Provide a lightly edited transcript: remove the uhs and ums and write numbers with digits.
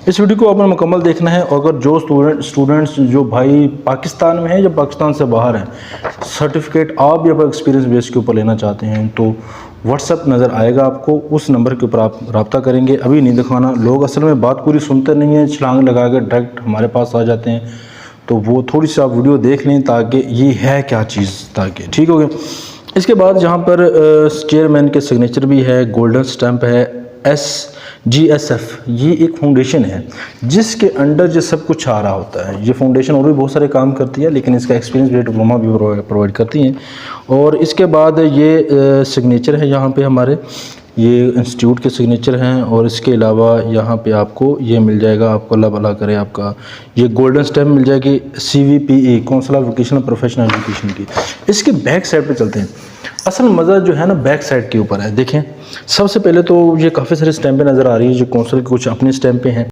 इस वीडियो को आपने मुकम्मल देखना है। और अगर जो स्टूडेंट्स जो भाई पाकिस्तान में हैं या पाकिस्तान से बाहर हैं, सर्टिफिकेट आप या एक्सपीरियंस बेस के ऊपर लेना चाहते हैं तो व्हाट्सअप नज़र आएगा आपको, उस नंबर के ऊपर आप रब्ता करेंगे। अभी नहीं दिखाना, लोग असल में बात पूरी सुनते नहीं हैं, छलांग लगा के डायरेक्ट हमारे पास आ जाते हैं। तो वो थोड़ी सी आप वीडियो देख लें ताकि ये है क्या चीज़, ताकि ठीक हो गया। इसके बाद जहाँ पर चेयरमैन के सिग्नेचर भी है, गोल्डन स्टैंप है, SGSF, ये एक फाउंडेशन है जिसके अंडर जो सब कुछ आ रहा होता है। ये फाउंडेशन और भी बहुत सारे काम करती है, लेकिन इसका एक्सपीरियंस भी डिप्लोमा भी प्रोवाइड करती हैं। और इसके बाद ये सिग्नेचर है यहाँ पे हमारे, ये इंस्टीट्यूट के सिग्नेचर हैं। और इसके अलावा यहाँ पे आपको ये मिल जाएगा, आपको अल्लाह भला करे, आपका ये गोल्डन स्टैम्प मिल जाएगी CVPE, council of vocational professional education की। इसके बैक साइड पे चलते हैं। असल मज़ा जो है ना बैक साइड के ऊपर है। देखें, सबसे पहले तो ये काफ़ी सारे स्टैंपें नज़र आ रही है जो काउंसिल के कुछ अपने स्टैंपें हैं।